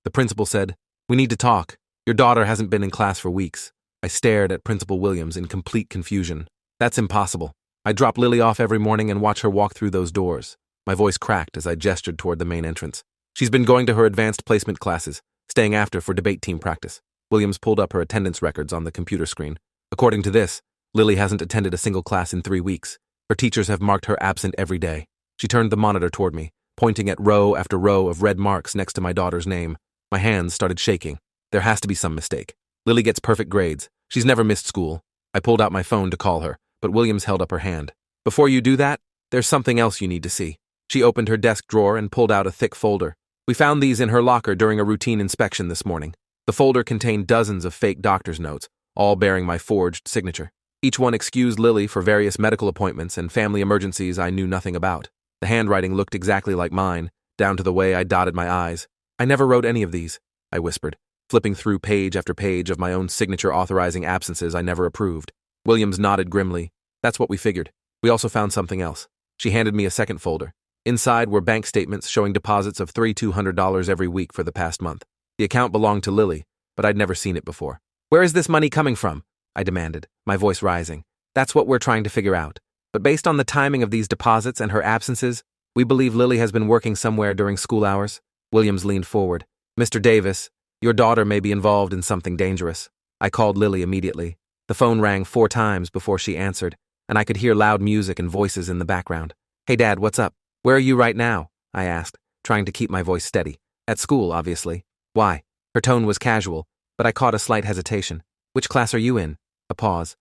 The principal said, "We need to talk. Your daughter hasn't been in class for weeks." I stared at Principal Williams in complete confusion. "That's impossible. I drop Lily off every morning and watch her walk through those doors." My voice cracked as I gestured toward the main entrance. "She's been going to her advanced placement classes, staying after for debate team practice." Williams pulled up her attendance records on the computer screen. "According to this, Lily hasn't attended a single class in 3 weeks. Her teachers have marked her absent every day." She turned the monitor toward me, pointing at row after row of red marks next to my daughter's name. My hands started shaking. There has to be some mistake. Lily gets perfect grades. She's never missed school. I pulled out my phone to call her, but Williams held up her hand. "Before you do that, there's something else you need to see." She opened her desk drawer and pulled out a thick folder. "We found these in her locker during a routine inspection this morning." The folder contained dozens of fake doctor's notes, all bearing my forged signature. Each one excused Lily for various medical appointments and family emergencies I knew nothing about. The handwriting looked exactly like mine, down to the way I dotted my I's. "I never wrote any of these," I whispered, flipping through page after page of my own signature authorizing absences I never approved. Williams nodded grimly. "That's what we figured. We also found something else." She handed me a second folder. Inside were bank statements showing deposits of $3,200 every week for the past month. The account belonged to Lily, but I'd never seen it before. "Where is this money coming from?" I demanded, my voice rising. "That's what we're trying to figure out. But based on the timing of these deposits and her absences, we believe Lily has been working somewhere during school hours." Williams leaned forward. "Mr. Davis, your daughter may be involved in something dangerous." I called Lily immediately. The phone rang 4 times before she answered, and I could hear loud music and voices in the background. "Hey, Dad, what's up?" "Where are you right now?" I asked, trying to keep my voice steady. "At school, obviously." "Why?" Her tone was casual, but I caught a slight hesitation. "Which class are you in?" A pause.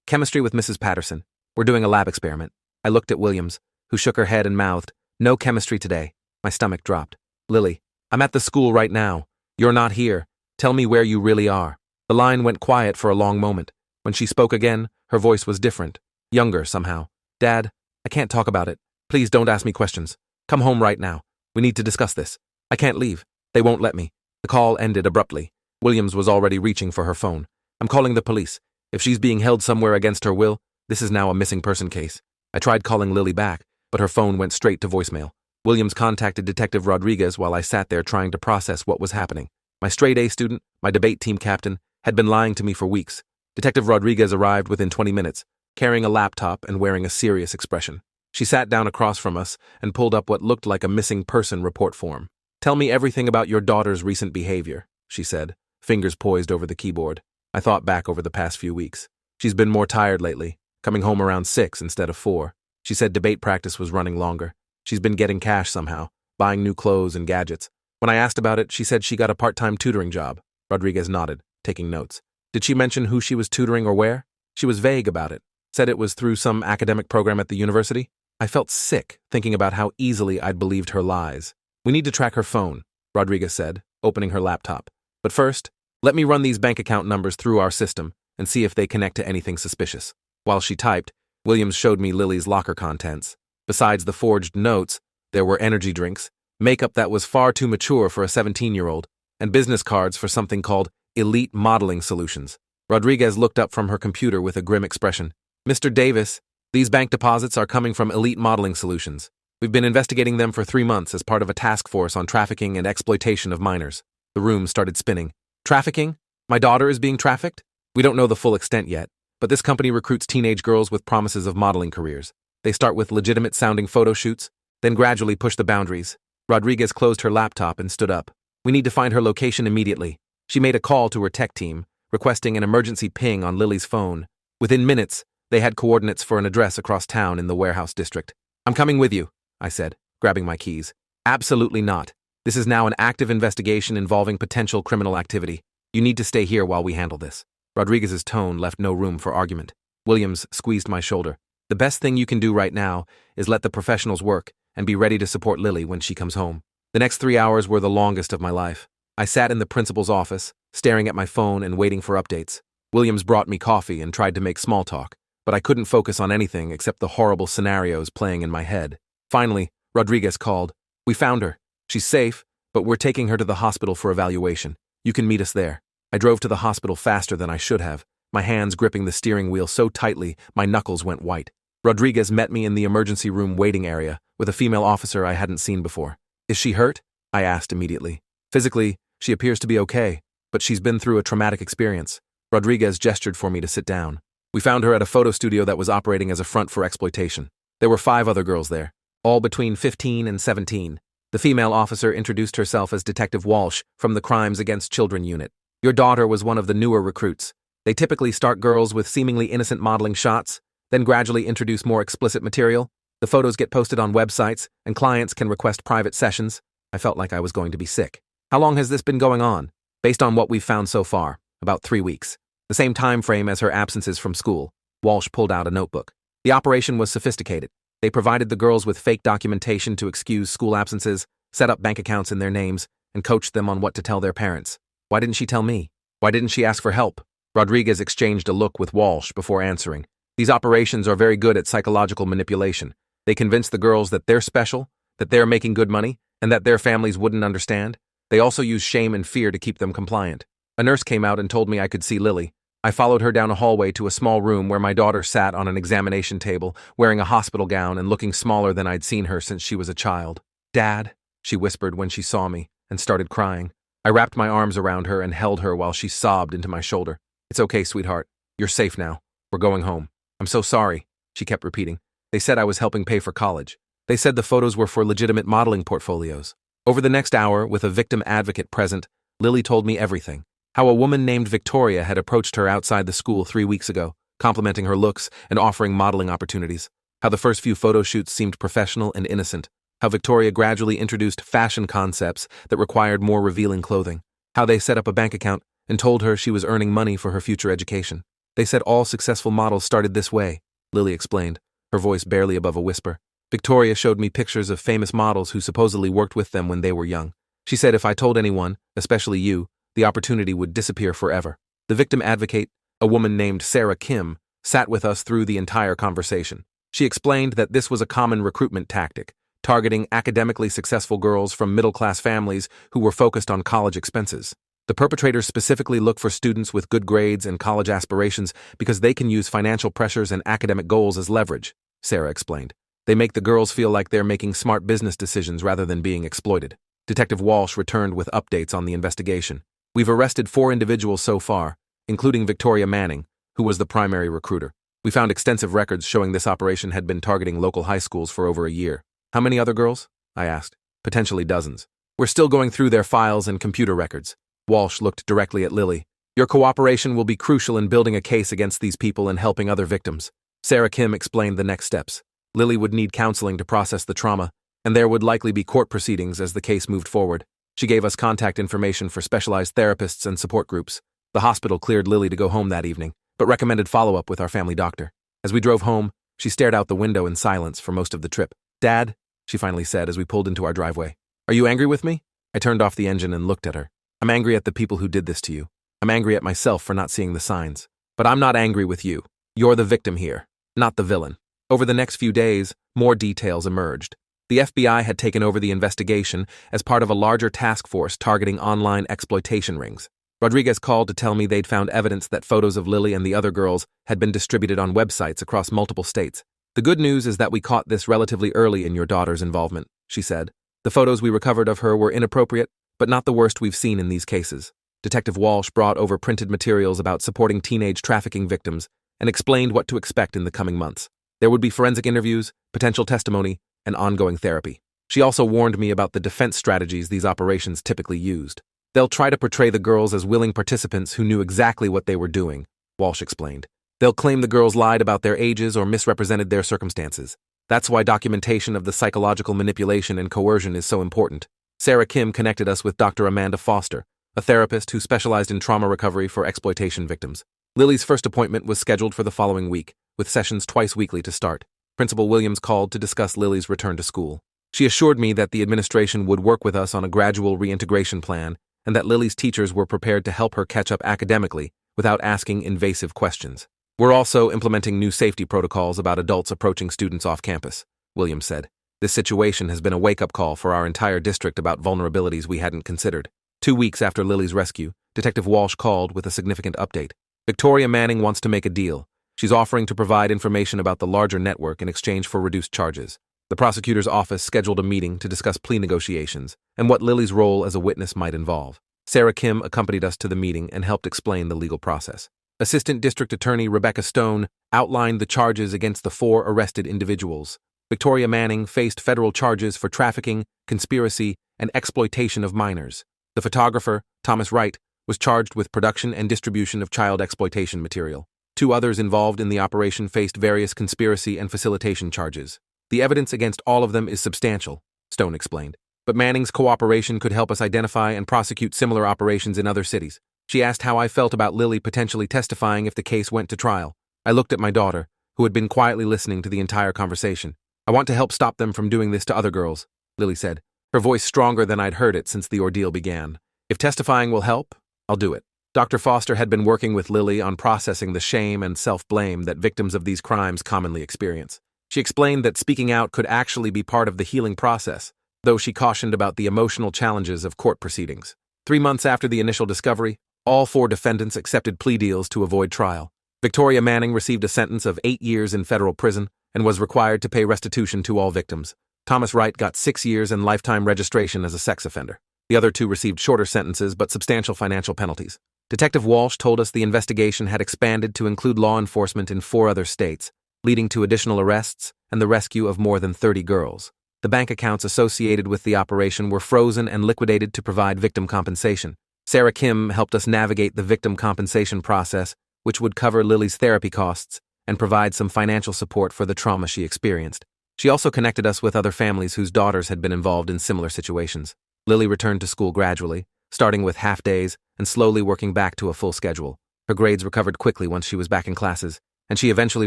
Chemistry with Mrs. Patterson. We're doing a lab experiment." I looked at Williams, who shook her head and mouthed, "No chemistry today." My stomach dropped. "Lily, I'm at the school right now. You're not here. Tell me where you really are." The line went quiet for a long moment. When she spoke again, her voice was different, younger somehow. "Dad, I can't talk about it. Please don't ask me questions. Come home right now. We need to discuss this. I can't leave. They won't let me." The call ended abruptly. Williams was already reaching for her phone. "I'm calling the police. If she's being held somewhere against her will, this is now a missing person case." I tried calling Lily back, but her phone went straight to voicemail. Williams contacted Detective Rodriguez while I sat there trying to process what was happening. My straight-A student, my debate team captain, had been lying to me for weeks. Detective Rodriguez arrived within 20 minutes, carrying a laptop and wearing a serious expression. She sat down across from us and pulled up what looked like a missing person report form. "Tell me everything about your daughter's recent behavior," she said, fingers poised over the keyboard. I thought back over the past few weeks. "She's been more tired lately, coming home around 6 instead of 4. She said debate practice was running longer. She's been getting cash somehow, buying new clothes and gadgets. When I asked about it, she said she got a part-time tutoring job." Rodriguez nodded, taking notes. "Did she mention who she was tutoring or where?" "She was vague about it. Said it was through some academic program at the university." I felt sick thinking about how easily I'd believed her lies. "We need to track her phone," Rodriguez said, opening her laptop. "But first, let me run these bank account numbers through our system and see if they connect to anything suspicious." While she typed, Williams showed me Lily's locker contents. Besides the forged notes, there were energy drinks, makeup that was far too mature for a 17-year-old, and business cards for something called Elite Modeling Solutions. Rodriguez looked up from her computer with a grim expression. "Mr. Davis, these bank deposits are coming from Elite Modeling Solutions. We've been investigating them for 3 months as part of a task force on trafficking and exploitation of minors." The room started spinning. "Trafficking? My daughter is being trafficked?" "We don't know the full extent yet, but this company recruits teenage girls with promises of modeling careers. They start with legitimate-sounding photo shoots, then gradually push the boundaries." Rodriguez closed her laptop and stood up. "We need to find her location immediately." She made a call to her tech team, requesting an emergency ping on Lily's phone. Within minutes, they had coordinates for an address across town in the warehouse district. "I'm coming with you," I said, grabbing my keys. "Absolutely not. This is now an active investigation involving potential criminal activity. You need to stay here while we handle this." Rodriguez's tone left no room for argument. Williams squeezed my shoulder. "The best thing you can do right now is let the professionals work and be ready to support Lily when she comes home." The next 3 hours were the longest of my life. I sat in the principal's office, staring at my phone and waiting for updates. Williams brought me coffee and tried to make small talk, but I couldn't focus on anything except the horrible scenarios playing in my head. Finally, Rodriguez called. "We found her. She's safe, but we're taking her to the hospital for evaluation. You can meet us there." I drove to the hospital faster than I should have, my hands gripping the steering wheel so tightly my knuckles went white. Rodriguez met me in the emergency room waiting area with a female officer I hadn't seen before. "Is she hurt?" I asked immediately. Physically, she appears to be okay, but she's been through a traumatic experience. Rodriguez gestured for me to sit down. We found her at a photo studio that was operating as a front for exploitation. There were 5 other girls there, all between 15 and 17. The female officer introduced herself as Detective Walsh from the Crimes Against Children unit. Your daughter was one of the newer recruits. They typically start girls with seemingly innocent modeling shots, then gradually introduce more explicit material. The photos get posted on websites, and clients can request private sessions. I felt like I was going to be sick. How long has this been going on? Based on what we've found so far, about 3 weeks. The same time frame as her absences from school. Walsh pulled out a notebook. The operation was sophisticated. They provided the girls with fake documentation to excuse school absences, set up bank accounts in their names, and coached them on what to tell their parents. Why didn't she tell me? Why didn't she ask for help? Rodriguez exchanged a look with Walsh before answering. These operations are very good at psychological manipulation. They convince the girls that they're special, that they're making good money, and that their families wouldn't understand. They also use shame and fear to keep them compliant. A nurse came out and told me I could see Lily. I followed her down a hallway to a small room where my daughter sat on an examination table, wearing a hospital gown and looking smaller than I'd seen her since she was a child. "Dad," she whispered when she saw me, and started crying. I wrapped my arms around her and held her while she sobbed into my shoulder. "It's okay, sweetheart. You're safe now. We're going home." "I'm so sorry," she kept repeating. "They said I was helping pay for college. They said the photos were for legitimate modeling portfolios." Over the next hour, with a victim advocate present, Lily told me everything. How a woman named Victoria had approached her outside the school 3 weeks ago, complimenting her looks and offering modeling opportunities. How the first few photo shoots seemed professional and innocent. How Victoria gradually introduced fashion concepts that required more revealing clothing. How they set up a bank account and told her she was earning money for her future education. "They said all successful models started this way," Lily explained, her voice barely above a whisper. "Victoria showed me pictures of famous models who supposedly worked with them when they were young. She said if I told anyone, especially you, the opportunity would disappear forever." The victim advocate, a woman named Sarah Kim, sat with us through the entire conversation. She explained that this was a common recruitment tactic, targeting academically successful girls from middle-class families who were focused on college expenses. The perpetrators specifically look for students with good grades and college aspirations because they can use financial pressures and academic goals as leverage, Sarah explained. They make the girls feel like they're making smart business decisions rather than being exploited. Detective Walsh returned with updates on the investigation. "We've arrested 4 individuals so far, including Victoria Manning, who was the primary recruiter. We found extensive records showing this operation had been targeting local high schools for over a year." "How many other girls?" I asked. "Potentially dozens. We're still going through their files and computer records." Walsh looked directly at Lily. "Your cooperation will be crucial in building a case against these people and helping other victims." Sarah Kim explained the next steps. Lily would need counseling to process the trauma, and there would likely be court proceedings as the case moved forward. She gave us contact information for specialized therapists and support groups. The hospital cleared Lily to go home that evening, but recommended follow-up with our family doctor. As we drove home, she stared out the window in silence for most of the trip. "Dad," she finally said as we pulled into our driveway, "are you angry with me?" I turned off the engine and looked at her. "I'm angry at the people who did this to you. I'm angry at myself for not seeing the signs. But I'm not angry with you. You're the victim here, not the villain." Over the next few days, more details emerged. The FBI had taken over the investigation as part of a larger task force targeting online exploitation rings. Rodriguez called to tell me they'd found evidence that photos of Lily and the other girls had been distributed on websites across multiple states. "The good news is that we caught this relatively early in your daughter's involvement," she said. "The photos we recovered of her were inappropriate, but not the worst we've seen in these cases." Detective Walsh brought over printed materials about supporting teenage trafficking victims and explained what to expect in the coming months. There would be forensic interviews, potential testimony, and ongoing therapy. She also warned me about the defense strategies these operations typically used. "They'll try to portray the girls as willing participants who knew exactly what they were doing," Walsh explained. "They'll claim the girls lied about their ages or misrepresented their circumstances. That's why documentation of the psychological manipulation and coercion is so important." Sarah Kim connected us with Dr. Amanda Foster, a therapist who specialized in trauma recovery for exploitation victims. Lily's first appointment was scheduled for the following week, with sessions twice weekly to start. Principal Williams called to discuss Lily's return to school. She assured me that the administration would work with us on a gradual reintegration plan and that Lily's teachers were prepared to help her catch up academically without asking invasive questions. "We're also implementing new safety protocols about adults approaching students off campus," Williams said. "This situation has been a wake-up call for our entire district about vulnerabilities we hadn't considered." 2 weeks after Lily's rescue, Detective Walsh called with a significant update. "Victoria Manning wants to make a deal. She's offering to provide information about the larger network in exchange for reduced charges. The prosecutor's office scheduled a meeting to discuss plea negotiations and what Lily's role as a witness might involve. Sarah Kim accompanied us to the meeting and helped explain the legal process. Assistant District Attorney Rebecca Stone outlined the charges against the 4 arrested individuals. Victoria Manning faced federal charges for trafficking, conspiracy, and exploitation of minors. The photographer, Thomas Wright, was charged with production and distribution of child exploitation material. 2 others involved in the operation faced various conspiracy and facilitation charges. The evidence against all of them is substantial, Stone explained. But Manning's cooperation could help us identify and prosecute similar operations in other cities. She asked how I felt about Lily potentially testifying if the case went to trial. I looked at my daughter, who had been quietly listening to the entire conversation. I want to help stop them from doing this to other girls, Lily said, her voice stronger than I'd heard it since the ordeal began. If testifying will help, I'll do it. Dr. Foster had been working with Lily on processing the shame and self-blame that victims of these crimes commonly experience. She explained that speaking out could actually be part of the healing process, though she cautioned about the emotional challenges of court proceedings. 3 months after the initial discovery, all 4 defendants accepted plea deals to avoid trial. Victoria Manning received a sentence of 8 years in federal prison and was required to pay restitution to all victims. Thomas Wright got 6 years and lifetime registration as a sex offender. The other 2 received shorter sentences but substantial financial penalties. Detective Walsh told us the investigation had expanded to include law enforcement in 4 other states, leading to additional arrests and the rescue of more than 30 girls. The bank accounts associated with the operation were frozen and liquidated to provide victim compensation. Sarah Kim helped us navigate the victim compensation process, which would cover Lily's therapy costs and provide some financial support for the trauma she experienced. She also connected us with other families whose daughters had been involved in similar situations. Lily returned to school gradually, starting with half-days and slowly working back to a full schedule. Her grades recovered quickly once she was back in classes, and she eventually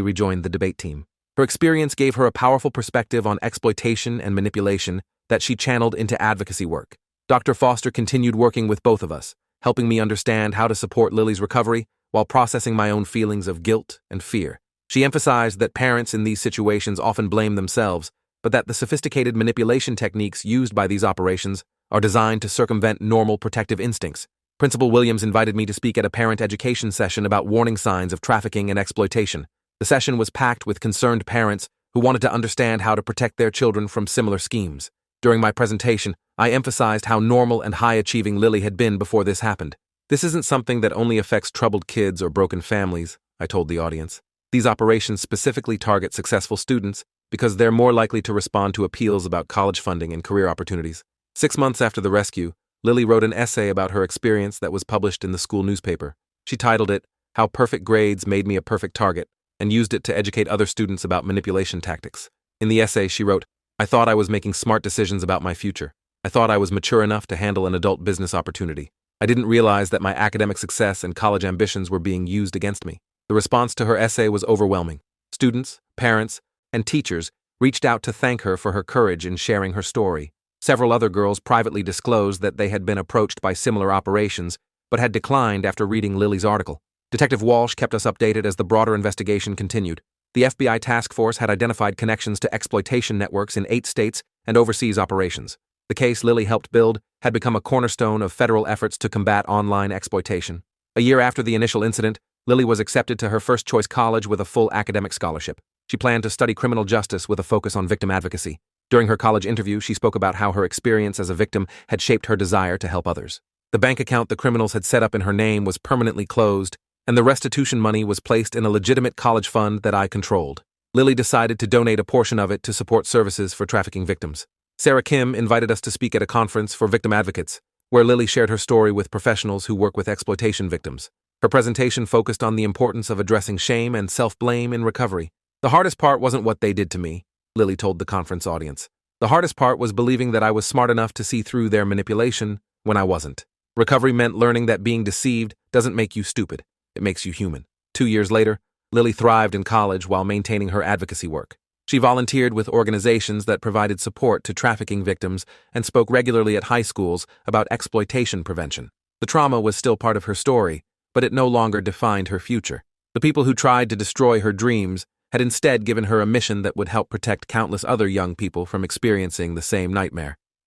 rejoined the debate team. Her experience gave her a powerful perspective on exploitation and manipulation that she channeled into advocacy work. Dr. Foster continued working with both of us, helping me understand how to support Lily's recovery while processing my own feelings of guilt and fear. She emphasized that parents in these situations often blame themselves, but that the sophisticated manipulation techniques used by these operations are designed to circumvent normal protective instincts. Principal Williams invited me to speak at a parent education session about warning signs of trafficking and exploitation. The session was packed with concerned parents who wanted to understand how to protect their children from similar schemes. During my presentation, I emphasized how normal and high-achieving Lily had been before this happened. This isn't something that only affects troubled kids or broken families, I told the audience. These operations specifically target successful students because they're more likely to respond to appeals about college funding and career opportunities. 6 months after the rescue, Lily wrote an essay about her experience that was published in the school newspaper. She titled it, "How Perfect Grades Made Me a Perfect Target," and used it to educate other students about manipulation tactics. In the essay, she wrote, "I thought I was making smart decisions about my future. I thought I was mature enough to handle an adult business opportunity. I didn't realize that my academic success and college ambitions were being used against me." The response to her essay was overwhelming. Students, parents, and teachers reached out to thank her for her courage in sharing her story. Several other girls privately disclosed that they had been approached by similar operations, but had declined after reading Lily's article. Detective Walsh kept us updated as the broader investigation continued. The FBI task force had identified connections to exploitation networks in 8 states and overseas operations. The case Lily helped build had become a cornerstone of federal efforts to combat online exploitation. A year after the initial incident, Lily was accepted to her first-choice college with a full academic scholarship. She planned to study criminal justice with a focus on victim advocacy. During her college interview, she spoke about how her experience as a victim had shaped her desire to help others. The bank account the criminals had set up in her name was permanently closed, and the restitution money was placed in a legitimate college fund that I controlled. Lily decided to donate a portion of it to support services for trafficking victims. Sarah Kim invited us to speak at a conference for victim advocates, where Lily shared her story with professionals who work with exploitation victims. Her presentation focused on the importance of addressing shame and self-blame in recovery. "The hardest part wasn't what they did to me," Lily told the conference audience. "The hardest part was believing that I was smart enough to see through their manipulation when I wasn't. Recovery meant learning that being deceived doesn't make you stupid. It makes you human." 2 years later, Lily thrived in college while maintaining her advocacy work. She volunteered with organizations that provided support to trafficking victims and spoke regularly at high schools about exploitation prevention. The trauma was still part of her story, but it no longer defined her future. The people who tried to destroy her dreams had instead given her a mission that would help protect countless other young people from experiencing the same nightmare.